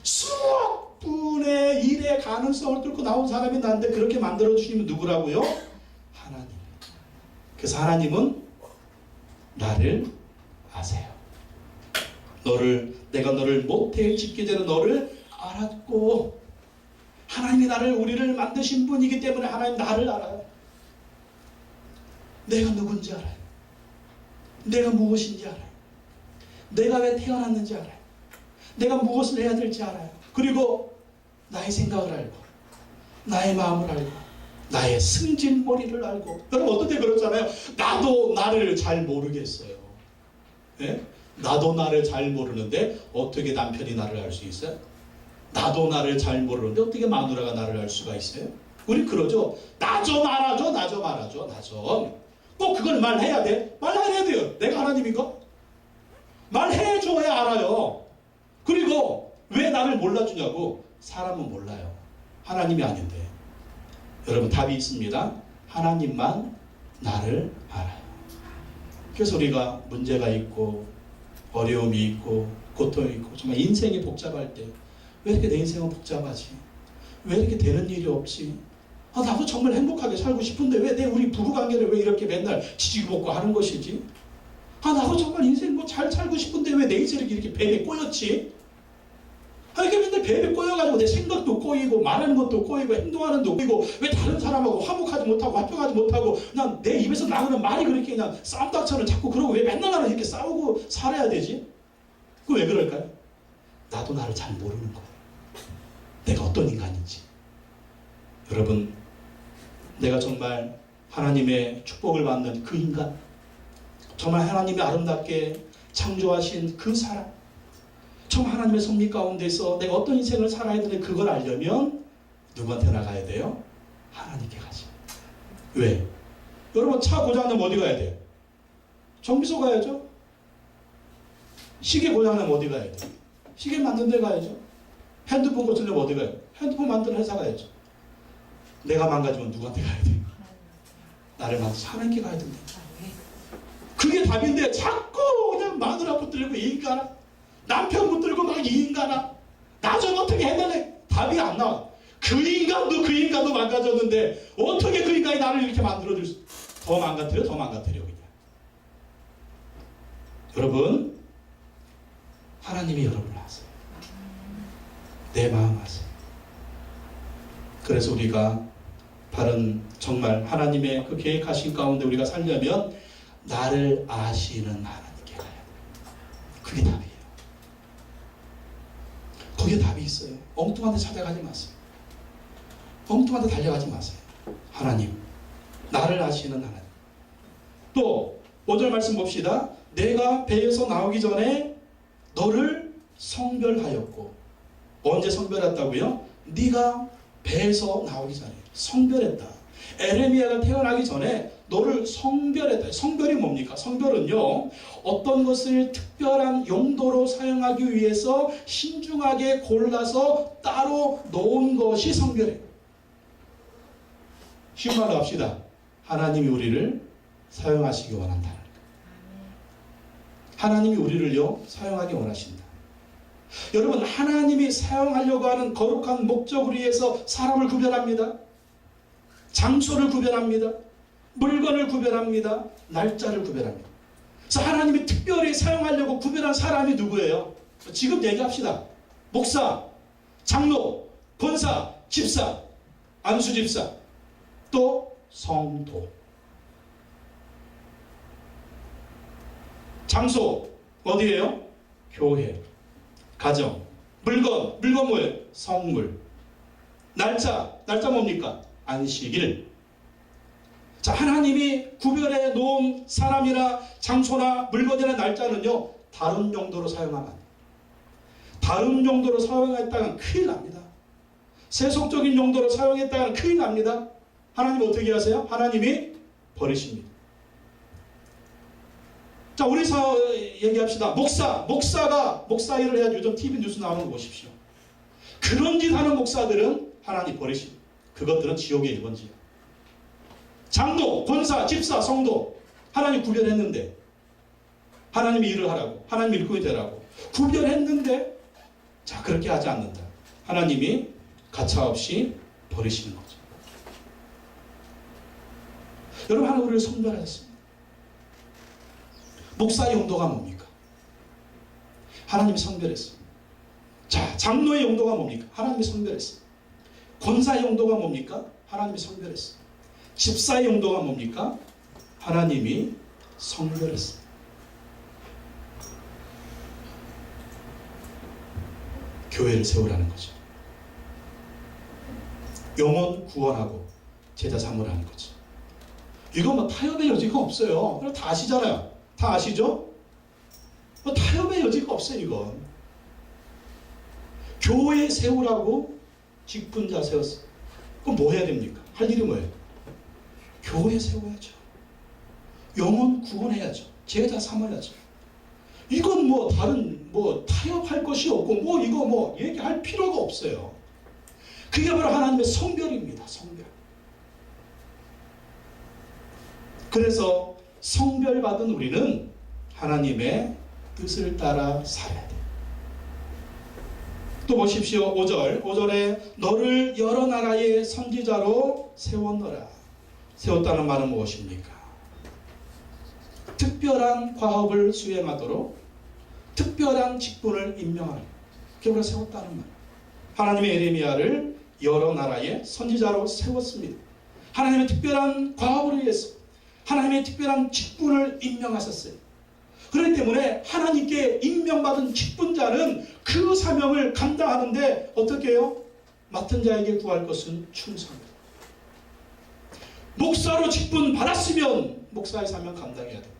수억 분의 일의 가능성을 뚫고 나온 사람이 나인데 그렇게 만들어주시면 누구라고요? 하나님. 그래서 하나님은 나를 아세요. 내가 너를 모태에 짓기 전에 너를 알았고, 하나님이 우리를 만드신 분이기 때문에 하나님 나를 알아요. 내가 누군지 알아요. 내가 무엇인지 알아요. 내가 왜 태어났는지 알아요. 내가 무엇을 해야 될지 알아요. 그리고 나의 생각을 알고, 나의 마음을 알고, 나의 승질머리를 알고. 여러분, 어떤 때 그렇잖아요. 나도 나를 잘 모르겠어요. 네? 나도 나를 잘 모르는데 어떻게 남편이 나를 알 수 있어요? 나도 나를 잘 모르는데 어떻게 마누라가 나를 알 수가 있어요? 우리 그러죠. 나 좀 알아줘, 나 좀 알아줘, 나 좀. 꼭 그걸 말해야 돼? 말해야 돼요. 내가 하나님인가? 말해줘야 알아요. 그리고 왜 나를 몰라주냐고? 사람은 몰라요. 하나님이 아닌데. 여러분, 답이 있습니다. 하나님만 나를 알아요. 그래서 우리가 문제가 있고 어려움이 있고 고통이 있고 정말 인생이 복잡할 때 왜 이렇게 내 인생은 복잡하지? 왜 이렇게 되는 일이 없지? 나도 정말 행복하게 살고 싶은데 왜 우리 부부관계를 왜 이렇게 맨날 지지고 볶고 하는 것이지? 나도 정말 인생 잘 살고 싶은데 왜 내 인생이 이렇게 뱀에 꼬였지? 이렇게 맨날 뱀에 꼬여가지고 내 생각도 꼬이고 말하는 것도 꼬이고 행동하는 것도 꼬이고 왜 다른 사람하고 화목하지 못하고 화평하지 못하고 그냥 내 입에서 나오는 말이 그렇게 그냥 쌈딱처럼 자꾸 그러고 왜 맨날 나는 이렇게 싸우고 살아야 되지? 그 왜 그럴까요? 나도 나를 잘 모르는 거예요. 내가 어떤 인간인지. 여러분, 내가 정말 하나님의 축복을 받는 그 인간, 정말 하나님의 아름답게 창조하신 그 사람, 정말 하나님의 섭리 가운데서 내가 어떤 인생을 살아야 되는지 그걸 알려면 누구한테 나가야 돼요? 하나님께 가죠. 왜? 여러분, 차 고장나면 어디 가야 돼요? 정비소 가야죠. 시계 고장나면 어디 가야 돼요? 시계 만든 데 가야죠. 핸드폰 고치려면 어디 가요? 핸드폰 만드는 회사 가야죠. 내가 망가지면 누구한테 가야 돼요? 나를 만드서 하나님께 가야 된다. 그게 답인데 자꾸 그냥 마누라 붙들고 이 인간아, 남편 붙들고 막 이 인간아, 나 좀 어떻게 해달래? 답이 안 나와. 그 인간도 망가졌는데 어떻게 그 인간이 나를 이렇게 만들어줄 수? 더 망가뜨려 그냥. 여러분, 하나님이 여러분을 아세요. 내 마음 아세요. 그래서 우리가 바른 정말 하나님의 그 계획하신 가운데 우리가 살려면 나를 아시는 하나님께 가야 돼요. 그게 답이에요. 거기에 답이 있어요. 엉뚱한 데 찾아가지 마세요. 엉뚱한 데 달려가지 마세요. 하나님, 나를 아시는 하나님. 또 5절 말씀 봅시다. 내가 배에서 나오기 전에 너를 성별하였고. 언제 성별했다고요? 네가 배에서 나오기 전에 성별했다. 에레미야가 태어나기 전에 너를 성별했다. 성별이 뭡니까? 성별은요, 어떤 것을 특별한 용도로 사용하기 위해서 신중하게 골라서 따로 놓은 것이 성별이에요. 쉬운 말로 합시다. 하나님이 우리를 사용하시기 원한다. 하나님이 우리를요, 사용하기 원하신다. 여러분, 하나님이 사용하려고 하는 거룩한 목적을 위해서 사람을 구별합니다. 장소를 구별합니다. 물건을 구별합니다. 날짜를 구별합니다. 그래서 하나님이 특별히 사용하려고 구별한 사람이 누구예요? 지금 얘기합시다. 목사, 장로, 권사, 집사, 안수집사, 또 성도. 장소 어디예요? 교회. 가정. 물건 뭐예요? 성물. 날짜 뭡니까? 안식일. 자, 하나님이 구별해 놓은 사람이나 장소나 물건이나 날짜는요, 다른 용도로 사용하면 안 돼요. 다른 용도로 사용했다간 큰일 납니다. 세속적인 용도로 사용했다간 큰일 납니다. 하나님 어떻게 하세요? 하나님이 버리십니다. 자, 우리 얘기합시다. 목사가 목사 일을 해야지. 요즘 TV 뉴스 나오는 거 보십시오. 그런 짓 하는 목사들은 하나님 버리십니다. 그것들은 지옥의 1번지야. 장로, 권사, 집사, 성도 하나님 구별했는데, 하나님이 일을 하라고, 하나님 일꾼이 되라고 구별했는데, 자, 그렇게 하지 않는다. 하나님이 가차없이 버리시는 거죠. 여러분, 하나님 우리를 선별하셨습니다. 목사의 용도가 뭡니까? 하나님이 선별했습니다. 자, 장로의 용도가 뭡니까? 하나님이 선별했습니다. 권사의 용도가 뭡니까? 하나님이 선별했습니다. 집사의 용도가 뭡니까? 하나님이 선별했습니다. 교회를 세우라는 거죠. 영혼 구원하고 제자 삼으라는 거죠. 이거 뭐 타협의 여지가 없어요. 다 아시잖아요. 다 아시죠? 뭐 타협의 여지가 없어요, 이건. 교회 세우라고 직분자 세웠어요. 그럼 뭐 해야 됩니까? 할 일이 뭐예요? 교회 세워야죠. 영혼 구원해야죠. 제자 삼아야죠. 이건 뭐 다른 타협할 것이 없고 이거 얘기할 필요가 없어요. 그게 바로 하나님의 성별입니다. 성별. 그래서 성별받은 우리는 하나님의 뜻을 따라 살아야 돼요. 또 보십시오. 5절에 너를 여러 나라의 선지자로 세웠노라. 세웠다는 말은 무엇입니까? 특별한 과업을 수행하도록 특별한 직분을 임명하는, 그게 바로 세웠다는 말. 하나님의 에레미야를 여러 나라의 선지자로 세웠습니다. 하나님의 특별한 과업을 위해서 하나님의 특별한 직분을 임명하셨어요. 그렇기 때문에 하나님께 임명받은 직분자는 그 사명을 감당하는데 어떻게 해요? 맡은 자에게 구할 것은 충성입니다. 목사로 직분 받았으면 목사의 사명 감당해야 돼요.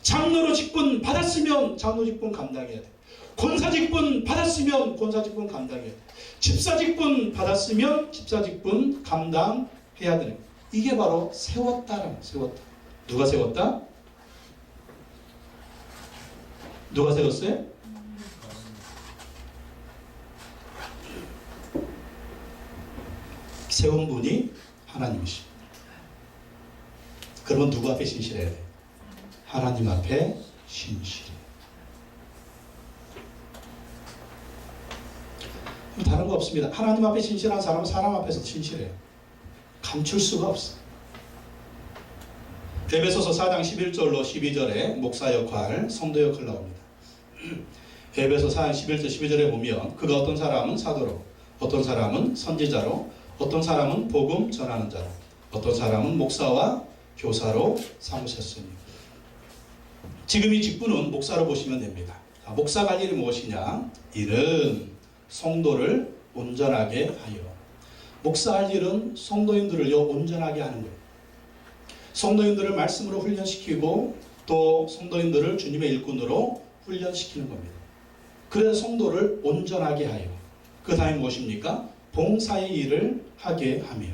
장로로 직분 받았으면 장로 직분 감당해야 돼요. 권사 직분 받았으면 권사 직분 감당해야 돼요. 집사 직분 받았으면 집사 직분 감당해야 되는 거예요. 이게 바로 세웠다라는 거예요. 세웠다. 누가 세웠다? 누가 세웠어요? 세운 분이 하나님이십니다. 그러면 누구 앞에 신실해야 돼요? 하나님 앞에 신실해요. 다른 거 없습니다. 하나님 앞에 신실한 사람은 사람 앞에서 신실해요. 감출 수가 없어요. 에베소서 4장 11절로 12절에 목사 역할, 성도 역할 나옵니다. 에베소 4장 11절 12절에 보면 그가 어떤 사람은 사도로, 어떤 사람은 선지자로, 어떤 사람은 복음 전하는 자로, 어떤 사람은 목사와 교사로 삼으셨으니. 지금 이 직분은 목사로 보시면 됩니다. 목사가 할 일이 무엇이냐? 이는 성도를 온전하게 하여. 목사 할 일은 성도인들을요 온전하게 하는 거예요. 성도인들을 말씀으로 훈련시키고 또 성도인들을 주님의 일꾼으로 훈련시키는 겁니다. 그래서 성도를 온전하게 하여. 그 다음에 무엇입니까? 봉사의 일을 하게 하며.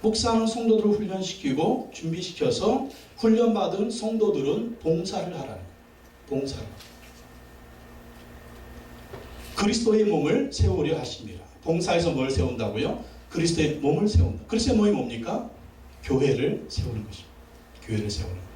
목사는 성도들을 훈련시키고 준비시켜서 훈련받은 성도들은 봉사를 하라는 거예요. 봉사를. 그리스도의 몸을 세우려 하십니다. 봉사에서 뭘 세운다고요? 그리스도의 몸을 세운다. 그리스도의 몸이 뭡니까? 교회를 세우는 것입니다. 교회를 세우는 거예요.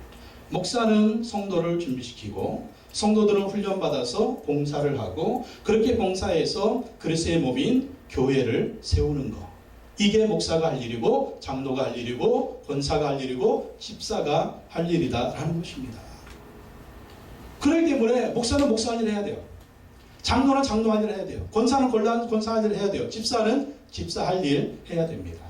목사는 성도를 준비시키고 성도들은 훈련받아서 봉사를 하고 그렇게 봉사해서 그리스도의 몸인 교회를 세우는 것. 이게 목사가 할 일이고 장로가 할 일이고 권사가 할 일이고 집사가 할 일이다라는 것입니다. 그렇기 때문에 목사는 목사 할 일을 해야 돼요. 장로는 장로 할 일을 해야 돼요. 권사는 권사 할 일을 해야 돼요. 집사는 집사 할 일 해야 됩니다.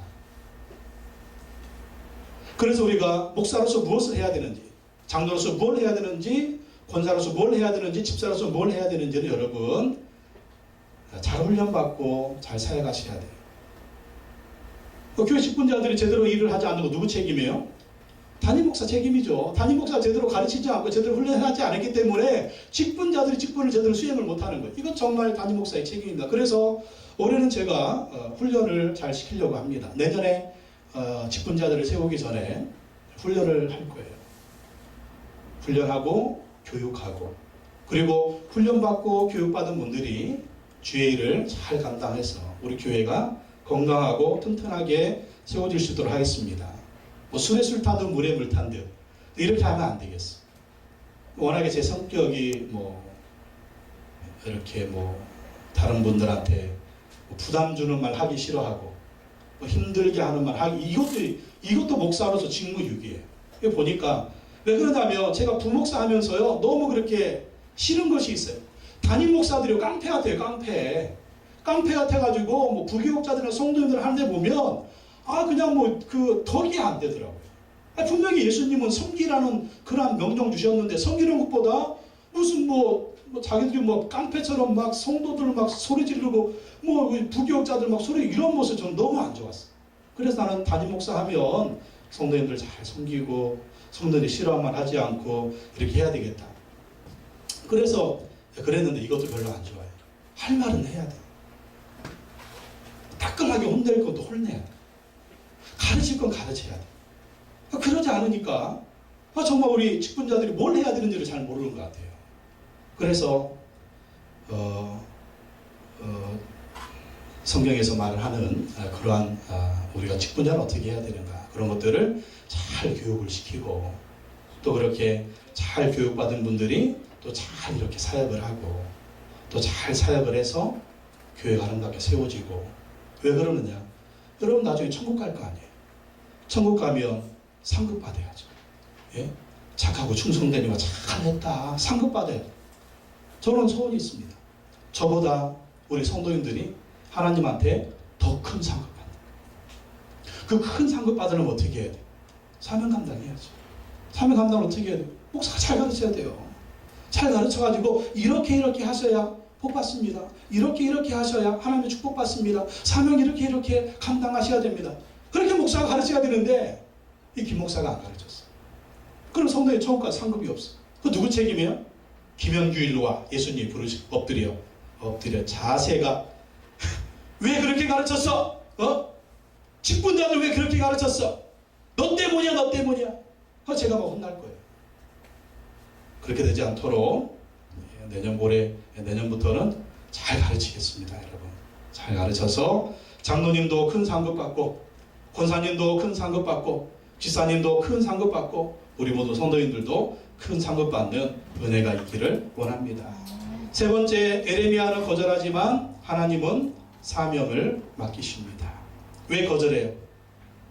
그래서 우리가 목사로서 무엇을 해야 되는지, 장로로서 뭘 해야 되는지, 권사로서 뭘 해야 되는지, 집사로서 뭘 해야 되는지를 여러분 잘 훈련받고 잘 살아가셔야 돼요. 교회 직분자들이 제대로 일을 하지 않는 거 누구 책임이에요? 담임 목사 책임이죠. 담임 목사가 제대로 가르치지 않고 제대로 훈련하지 않았기 때문에 직분자들이 직분을 제대로 수행을 못하는 거예요. 이건 정말 담임 목사의 책임입니다. 그래서 올해는 제가 훈련을 잘 시키려고 합니다. 내년에 직분자들을 세우기 전에 훈련을 할 거예요. 훈련하고 교육하고 그리고 훈련받고 교육받은 분들이 주의 일을 잘 감당해서 우리 교회가 건강하고 튼튼하게 세워질 수 있도록 하겠습니다. 뭐 술에 술 타듯 물에 물 탄 듯 이렇게 하면 안 되겠어. 워낙에 제 성격이 뭐 이렇게 뭐 다른 분들한테 뭐 부담 주는 말 하기 싫어하고 뭐 힘들게 하는 말 하기 이것도 목사로서 직무유기예요. 보니까 왜 그러냐면 제가 부목사 하면서요 너무 그렇게 싫은 것이 있어요. 담임 목사들이 깡패 같아요. 깡패 같아가지고 뭐 부교육자들이나 성도님들 하는데 보면 그냥 뭐 그 덕이 안 되더라고요. 분명히 예수님은 섬기라는 그런 명령 주셨는데 섬기는 것보다 무슨 뭐 자기들이 뭐 깡패처럼 막 성도들 막 소리 지르고 뭐 부교육자들 막 소리 이런 모습 저는 너무 안 좋았어요. 그래서 나는 담임 목사 하면 성도님들 잘 섬기고 성도들이 싫어한 말 하지 않고 이렇게 해야 되겠다. 그래서 그랬는데 이것도 별로 안 좋아요. 할 말은 해야 돼. 따끔하게 혼낼 것도 혼내야 돼. 가르칠 건 가르쳐야 돼. 그러지 않으니까 정말 우리 직분자들이 뭘 해야 되는지를 잘 모르는 것 같아요. 그래서 성경에서 말을 하는 그러한 우리가 직분자는 어떻게 해야 되는가 그런 것들을 잘 교육을 시키고 또 그렇게 잘 교육받은 분들이 또 잘 이렇게 사역을 하고 또 잘 사역을 해서 교회가 아름답게 세워지고 왜 그러느냐? 여러분 나중에 천국 갈 거 아니에요. 천국 가면 상급 받아야죠. 예? 착하고 충성되니까 잘했다. 상급 받아야 돼요. 저는 소원이 있습니다. 저보다 우리 성도님들이 하나님한테 더 큰 상급 받는 그 큰 상급 받으려면 어떻게 해야 돼요? 사명 감당해야죠. 사명 감당을 어떻게 해야 돼요? 목사가 잘 가르쳐야 돼요. 잘 가르쳐가지고 이렇게 하셔야 복 받습니다. 이렇게 하셔야 하나님의 축복 받습니다. 사명 이렇게 감당하셔야 됩니다. 그렇게 목사가 가르쳐야 되는데 이 김 목사가 안 가르쳤어. 그럼 성도의 천국 갈 상급이 없어. 그 누구 책임이에요? 김영규 일로 와. 예수님 엎드려. 자세가 왜 그렇게 가르쳤어? 직분자들 왜 그렇게 가르쳤어? 너 때문이야. 제가 막 혼날 거예요. 그렇게 되지 않도록 내년부터는 잘 가르치겠습니다. 여러분 잘 가르쳐서 장로님도 큰 상급 받고 권사님도 큰 상급 받고 집사님도 큰 상급 받고 우리 모두 성도님들도 큰 상급 받는 은혜가 있기를 원합니다. 세 번째, 에레미야는 거절하지만 하나님은 사명을 맡기십니다. 왜 거절해요?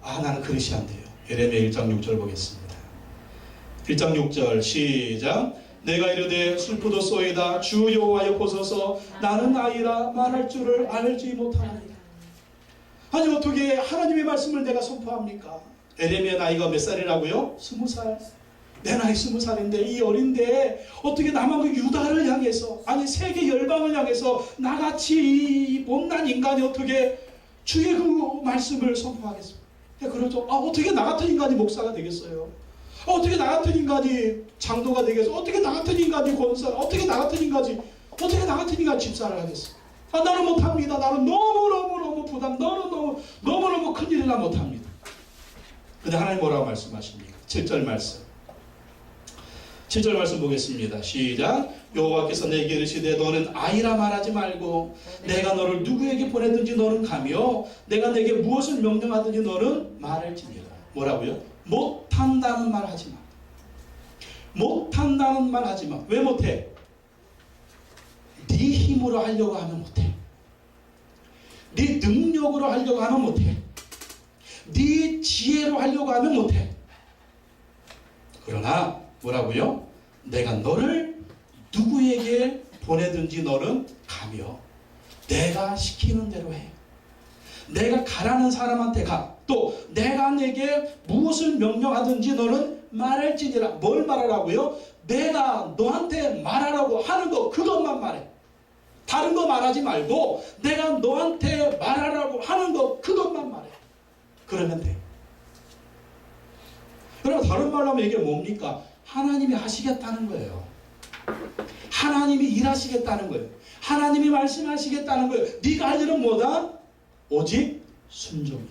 나는 그릇이 안 돼요. 에레미야 1장 6절 보겠습니다. 1장 6절 시작. 내가 이르되 슬프도소이다 주 여호와여 보소서 나는 아이라 말할 줄을 알지 못하나이다. 아니 어떻게 하나님의 말씀을 내가 선포합니까? 에레미야 나이가 몇 살이라고요? 20살. 내 나이 20살인데 이 어린데 어떻게 남한국 유다를 향해서 아니 세계 열방을 향해서 나같이 못난 인간이 어떻게 주의 그 말씀을 선포하겠습니까? 그러죠. 어떻게 나 같은 인간이 목사가 되겠어요? 어떻게 나 같은 인간이 장로가 되겠어? 어떻게 나 같은 인간이 권사? 어떻게 나 같은 인간이 집사를 하겠어? 나는 못합니다. 나는 너무너무 부담, 너무너무 큰일이나 못합니다. 근데 하나님 뭐라고 말씀하십니까? 7절 말씀. 7절 말씀 보겠습니다. 시작. 여호와께서 내게 이르시되 너는 아이라 말하지 말고 내가 너를 누구에게 보내든지 너는 가며 내가 내게 무엇을 명령하든지 너는 말할지니라. 뭐라고요? 못한다는 말 하지 마. 못한다는 말 하지 마. 왜 못해? 네 힘으로 하려고 하면 못해. 네 능력으로 하려고 하면 못해. 네 지혜로 하려고 하면 못해. 그러나 뭐라고요? 내가 너를 누구에게 보내든지 너는 가며 내가 시키는 대로 해. 내가 가라는 사람한테 가. 또 내가 내게 무엇을 명령하든지 너는 말할지니라. 뭘 말하라고요? 내가 너한테 말하라고 하는 거 그것만 말해. 다른 거 말하지 말고 내가 너한테 말하라고 하는 거 그것만 말해. 그러면 돼. 여러분 다른 말로 하면 이게 뭡니까? 하나님이 하시겠다는 거예요. 하나님이 일하시겠다는 거예요. 하나님이 말씀하시겠다는 거예요. 네가 할 일은 뭐다? 오직 순종이.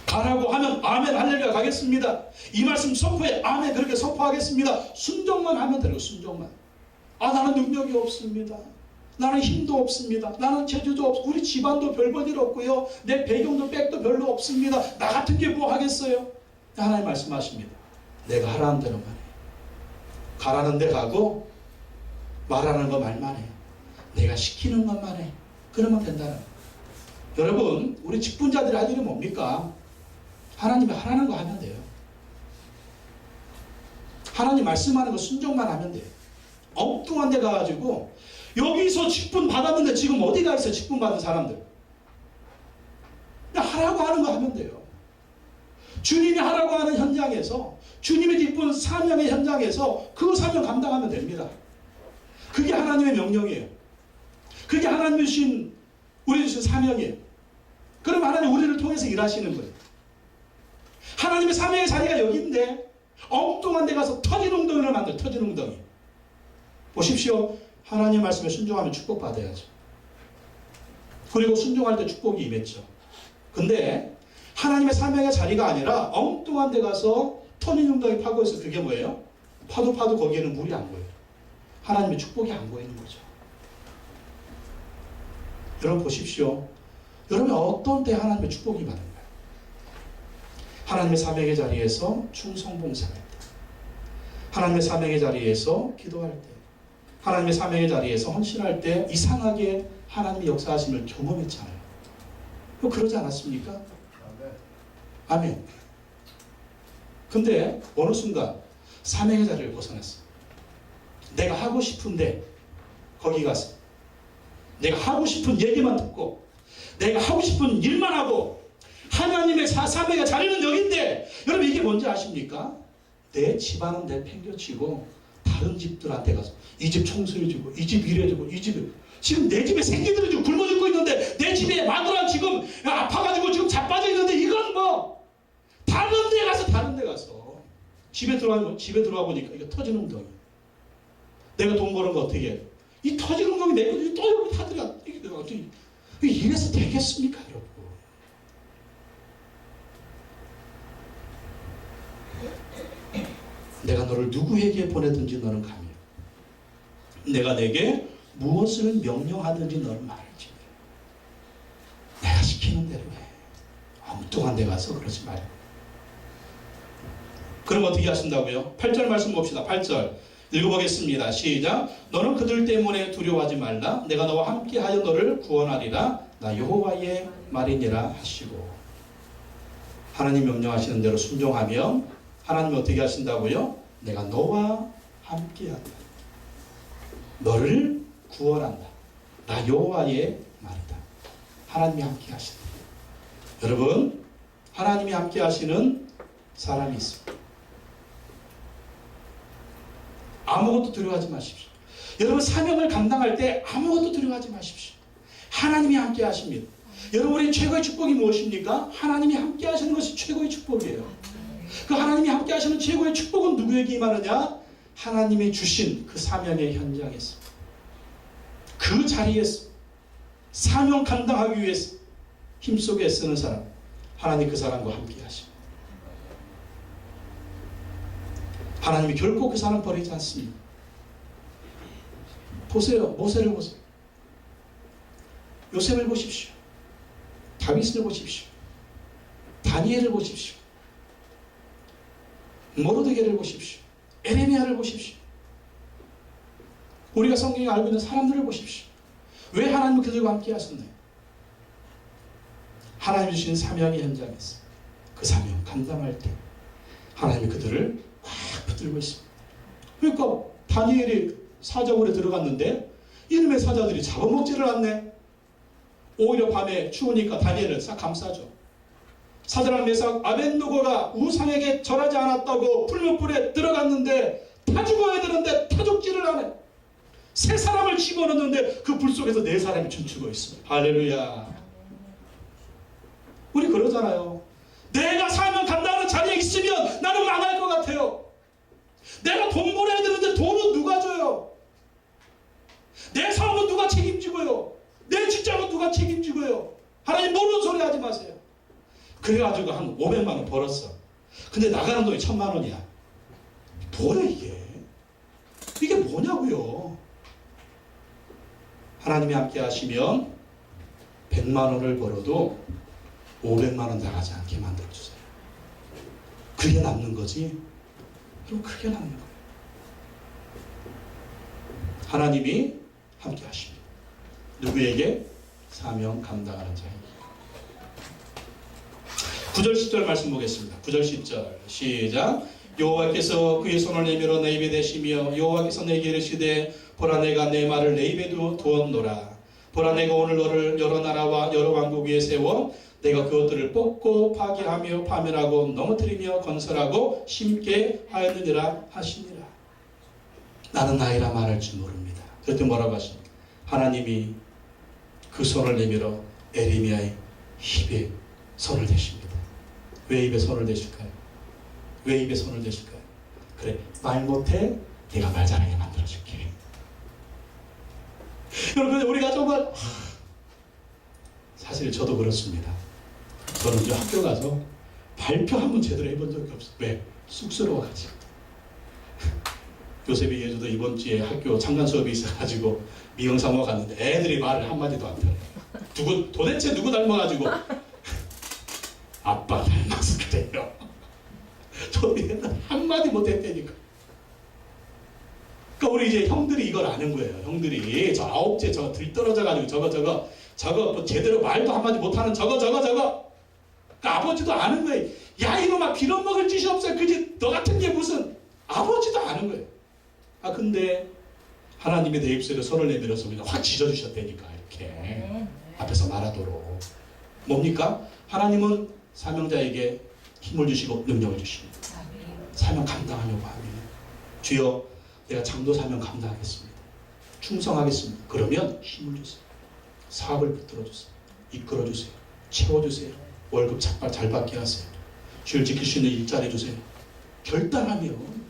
가라고 하면 아멘 할렐루야 가겠습니다. 이 말씀 선포해. 아멘 그렇게 선포하겠습니다. 순종만 하면 되고 순종만. 아 나는 능력이 없습니다. 나는 힘도 없습니다. 나는 재주도 없고 우리 집안도 별 볼 일 없고요. 내 배경도 백도 별로 없습니다. 나 같은 게 뭐 하겠어요? 하나님 말씀하십니다. 내가 하라는 대로만 해. 가라는 데 가고 말하는 거 말만 해. 내가 시키는 것만 해. 그러면 된다는 거예요. 여러분 우리 직분자들이 할 일이 뭡니까? 하나님이 하라는 거 하면 돼요. 하나님 말씀하는 거 순종만 하면 돼요. 엉뚱한 데 가가지고 여기서 직분 받았는데 지금 어디 가 있어? 직분 받은 사람들. 그냥 하라고 하는 거 하면 돼요. 주님이 하라고 하는 현장에서 주님이 기쁜 사명의 현장에서 그 사명 감당하면 됩니다. 그게 하나님의 명령이에요. 그게 하나님이 주신 우리 주신 사명이에요. 그럼 하나님 우리를 통해서 일하시는 거예요. 하나님의 사명의 자리가 여기인데 엉뚱한 데 가서 터진 웅덩이를 만들어. 터진 웅덩이. 보십시오. 하나님 말씀에 순종하면 축복받아야죠. 그리고 순종할 때 축복이 임했죠. 근데 하나님의 사명의 자리가 아니라 엉뚱한 데 가서 터진 웅덩이 파고 있어. 그게 뭐예요? 파도 거기에는 물이 안 보여요. 하나님의 축복이 안 보이는 거죠. 여러분 보십시오. 여러분 어떤 때 하나님의 축복이 받는가요? 하나님의 사명의 자리에서 충성봉사할 때, 하나님의 사명의 자리에서 기도할 때, 하나님의 사명의 자리에서 헌신할 때 이상하게 하나님의 역사하심을 경험했잖아요. 그러지 않았습니까? 아멘. 근데 어느 순간 사명의 자리를 벗어났어. 내가 하고 싶은데 거기 가서 내가 하고 싶은 얘기만 듣고 내가 하고 싶은 일만 하고 하나님의 사명의 자리는 여기인데 여러분 이게 뭔지 아십니까? 내 집안은 내팽겨치고 다른 집들한테 가서 이 집 청소해주고 이 집 일해주고 이 집에 지금 내 집에 새끼들이 지금 굶어 죽고 있는데 내 집에 마누라 지금 아파가지고 지금 자빠져 있는데 이건 뭐 다른 데 가서 집에 들어와 보니까 이거 터지는 웅덩이. 내가 돈 버는 거 어떻게 해? 이 터지는 웅덩이 내가 또 여기 타들어가. 이게 어떻게 이래서 되겠습니까 여러분? 내가 너를 누구에게 보내든지 너는 가며 내가 내게 무엇을 명령하든지 너는 말할지. 내가 시키는 대로 해. 엉뚱한 데 가서 그러지 말고. 그럼 어떻게 하신다고요? 8절 말씀 봅시다. 8절 읽어보겠습니다. 시작. 너는 그들 때문에 두려워하지 말라. 내가 너와 함께하여 너를 구원하리라. 나 여호와의 말이니라 하시고. 하나님 명령하시는 대로 순종하면 하나님이 어떻게 하신다고요? 내가 너와 함께한다. 너를 구원한다. 나 여호와의 말이다. 하나님이 함께 하신다. 여러분 하나님이 함께 하시는 사람이 있습니다. 아무것도 두려워하지 마십시오. 여러분 사명을 감당할 때 아무것도 두려워하지 마십시오. 하나님이 함께 하십니다. 여러분의 최고의 축복이 무엇입니까? 하나님이 함께 하시는 것이 최고의 축복이에요. 그 하나님이 함께 하시는 최고의 축복은 누구에게 임하느냐? 하나님이 주신 그 사명의 현장에서 그 자리에서 사명 감당하기 위해서 힘쓰게 애쓰는 사람 하나님 그 사람과 함께 하십니다. 하나님이 결코 그 사람 버리지 않습니다. 보세요. 모세를 보세요. 요셉을 보십시오. 다윗을 보십시오. 다니엘을 보십시오. 모르드게를 보십시오. 에레미야를 보십시오. 우리가 성경에 알고 있는 사람들을 보십시오. 왜 하나님은 그들과 함께 하셨나요? 하나님이 주신 사명의 현장에서 그 사명 감당할 때 하나님이 그들을 꽉 붙들고 있습니다. 그러니까 다니엘이 사자굴에 들어갔는데 이놈의 사자들이 잡아먹지를 않네. 오히려 밤에 추우니까 다니엘을 싹 감싸죠. 사드락 메삭 아벳느고가 우상에게 절하지 않았다고 불못불에 들어갔는데 다 죽어야 되는데 다 죽지를 않아요. 세 사람을 집어넣는데 그 불 속에서 네 사람이 춤추고 있어요. 할렐루야. 우리 그러잖아요. 내가 사명 감당하는 자리에 있으면 나는 망할 것 같아요. 내가 돈 벌어야 되는데 돈은 누가 줘요? 내 사업은 누가 책임지고요? 내 직장은 누가 책임지고요? 하나님 모르는 소리 하지 마세요. 그래가지고 한 500만 원 벌었어. 근데 나가는 돈이 1000만 원이야. 뭐야 이게? 이게 뭐냐고요? 하나님이 함께 하시면 100만 원을 벌어도 500만 원 나가지 않게 만들어주세요. 그게 남는 거지. 그럼 그게 남는 거예요. 하나님이 함께 하십니다. 누구에게? 사명 감당하는 자에게. 9절 10절 말씀 보겠습니다. 9절 10절 시작. 여호와께서 그의 손을 내밀어 내 입에 대시며 여호와께서 내게 이르시되 보라 내가 내 말을 내 입에 두었노라. 보라 내가 오늘 너를 여러 나라와 여러 왕국 위에 세워 내가 그것들을 뽑고 파괴하며 파멸하고 넘어뜨리며 건설하고 심게 하였느니라 하시니라. 나는 나이라 말할 줄 모릅니다. 그때 뭐라고 하십니까? 하나님이 그 손을 내밀어 에레미야의 입에 손을 대십니다. 왜 입에 손을 대실까요? 왜 입에 손을 대실까요? 그래, 말 못해? 내가 말 잘하게 만들어줄게. 여러분, 우리가 정말 사실 저도 그렇습니다. 저는 이제 학교 가서 발표 한 번 제대로 해본 적이 없어요. 왜? 쑥스러워가지고. 요셉이 예주도 이번 주에 학교 참관 수업이 있어가지고 미용사모 갔는데 애들이 말을 한마디도 안 들어요. 도대체 누구 닮아가지고 아빠 닮아서 그래요. 저도 옛날에 한마디 못했다니까. 그러니까 우리 이제 형들이 이걸 아는 거예요. 형들이 저 아홉째 저거 들떨어져가지고 저거 뭐 제대로 말도 한마디 못하는 저거 그러니까 아버지도 아는 거예요. 야 이놈아 빌어먹을 짓이 없어요. 그지 너 같은 게 무슨. 아버지도 아는 거예요. 아 근데 하나님이 내 입술에 손을 내밀어서 그냥 확 짖어주셨다니까. 이렇게 앞에서 말하도록. 뭡니까? 하나님은 사명자에게 힘을 주시고 능력을 주십니다. 사명 감당하려고 하면 주여 내가 장도 사명 감당하겠습니다. 충성하겠습니다. 그러면 힘을 주세요. 사업을 붙들어주세요. 이끌어주세요. 채워주세요. 월급 잘 받게 하세요. 주를 지킬 수 있는 일자리 주세요. 결단하면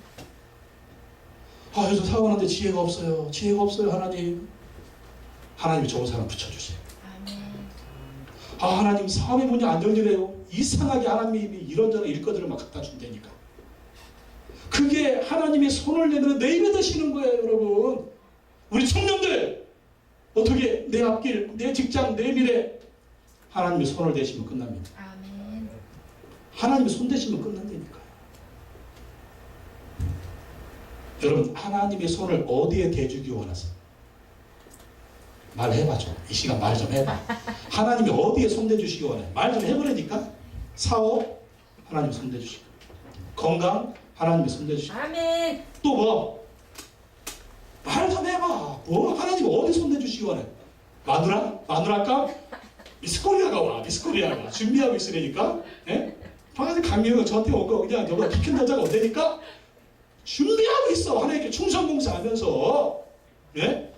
요즘 사원한테 지혜가 없어요. 하나님. 하나님이 좋은 사람 붙여주세요. 하나님 사업의 문이 안 열리래요. 이상하게 하나님이 이런저런 일거들을 막 갖다 준다니까. 그게 하나님의 손을 내밀어 내 입에 드시는 거예요, 여러분. 우리 청년들 어떻게 내 앞길, 내 직장, 내 미래 하나님의 손을 대시면 끝납니다. 아멘. 하나님의 손 대시면 끝난다니까요. 여러분 하나님의 손을 어디에 대주기 원하세요? 말해봐줘. 이 시간 말 좀 해봐. 하나님이 어디에 손대주시기 원해? 말 좀 해보라니까. 사업 하나님이 손대주시고, 건강 하나님이 손대주시고, 아멘. 또 뭐? 말 좀 해봐. 뭐 하나님이 어디 손대주시기 원해? 마누라까? 미스코리아가 와. 미스코리아가 준비하고 있으니까. 예? 방금 강명은 저한테 오고 그냥 너가 비킨 여자가 온다니까. 준비하고 있어. 하나님께 충성봉사하면서. 예?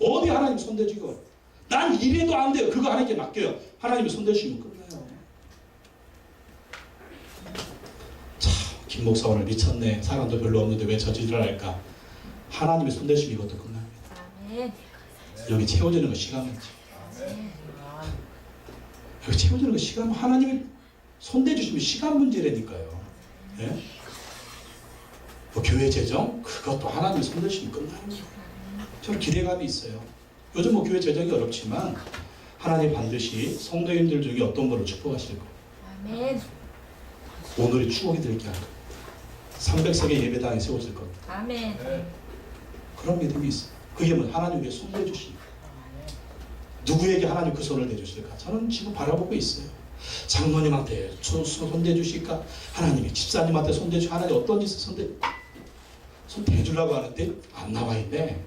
어디 하나님 손대주고. 난 이래도 안 돼요. 그거 하나님께 맡겨요. 하나님이 손대주시면 끝나요. 참, 김 목사 오늘 미쳤네. 사람도 별로 없는데 왜 저지를 할까? 하나님이 손대주시면 이것도 끝납니다. 아멘. 여기 채워지는 거 시간 문제. 여기 채워지는 거 시간. 하나님이 손대주시면 시간 문제라니까요. 예? 뭐 교회 재정? 그것도 하나님이 손대주시면 끝나는 거예요. 저는 기대감이 있어요. 요즘 뭐 교회 재정이 어렵지만 하나님 반드시 성도님들 중에 어떤 분을 축복하실 거예요. 아멘. 오늘이 추억이 되게 할 거예요. 300석의 예배당이 세워질 겁니다. 아멘. 그런 믿음이 있어요. 그게 뭐 하나님 위에 손 대주시니까. 누구에게 하나님 그 손을 대주실까? 저는 지금 바라보고 있어요. 장모님한테 손 대주실까? 하나님이 집사님한테 손 대주. 하나님 어떤 짓을 손 대주려고 하는데 안 나와 있네.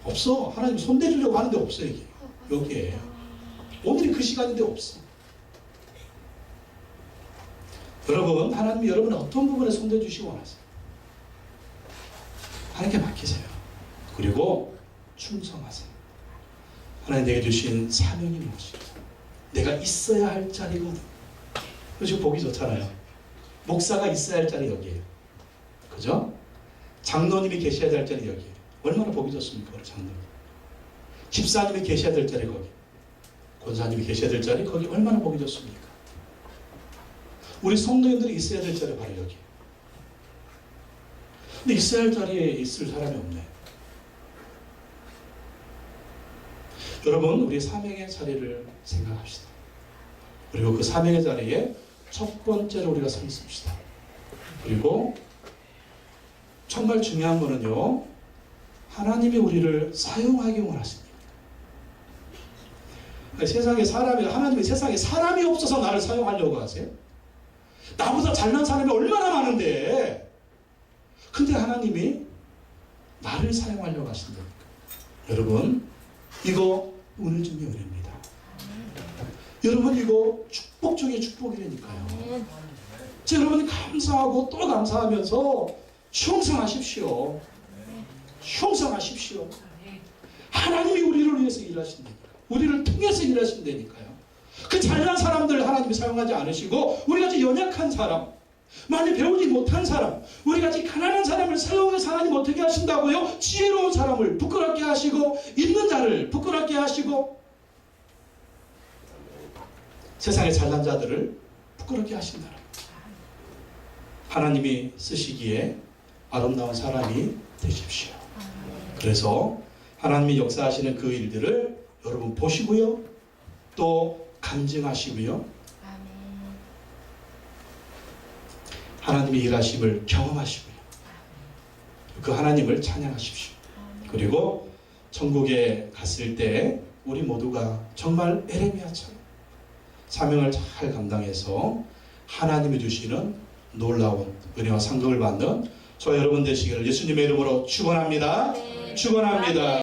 없어. 하나님 손 대주려고 하는데 없어 이게. 여기에 오늘이 그 시간인데 없어. 여러분, 하나님이 여러분의 어떤 부분에 손 대주시기 원하세요? 하나님께 맡기세요. 그리고 충성하세요. 하나님 내게 주신 사명이 무엇이죠? 내가 있어야 할 자리거든. 지금 보기 좋잖아요. 목사가 있어야 할 자리 여기에요. 그죠? 장로님이 계셔야 될 자리 여기에요. 얼마나 보기 좋습니까? 우리 장로님. 집사님이 계셔야 될 자리 거기. 권사님이 계셔야 될 자리 거기 얼마나 보기 좋습니까? 우리 성도님들이 있어야 될 자리 바로 여기. 근데 있어야 할 자리에 있을 사람이 없네. 여러분, 우리 사명의 자리를 생각합시다. 그리고 그 사명의 자리에 첫 번째로 우리가 서 있읍시다. 그리고 정말 중요한 거는요, 하나님이 우리를 사용하기 원하십니다. 세상에 하나님이 세상에 사람이 없어서 나를 사용하려고 하세요? 나보다 잘난 사람이 얼마나 많은데, 근데 하나님이 나를 사용하려고 하신다니까. 여러분, 이거 은혜 중에 은혜입니다. 여러분, 이거 축복 중에 축복이라니까요. 여러분이 감사하고 또 감사하면서 형성하십시오. 형성하십시오. 하나님이 우리를 위해서 일하신다니까. 우리를 통해서 일하신다니까요. 그 잘난 사람들 하나님이 사용하지 않으시고, 우리같이 연약한 사람, 많이 배우지 못한 사람, 우리같이 가난한 사람을 사용해서 하나님 어떻게 하신다고요? 지혜로운 사람을 부끄럽게 하시고, 있는 자를 부끄럽게 하시고, 세상의 잘난 자들을 부끄럽게 하신다. 하나님이 쓰시기에 아름다운 사람이 되십시오. 그래서 하나님이 역사하시는 그 일들을 여러분 보시고요, 또 간증하시고요, 하나님의 일하심을 경험하시고요, 그 하나님을 찬양하십시오. 그리고 천국에 갔을 때 우리 모두가 정말 에레미야처럼 사명을 잘 감당해서 하나님이 주시는 놀라운 은혜와 상급을 받는 저 여러분 되시기를 예수님의 이름으로 축원합니다. 축원합니다.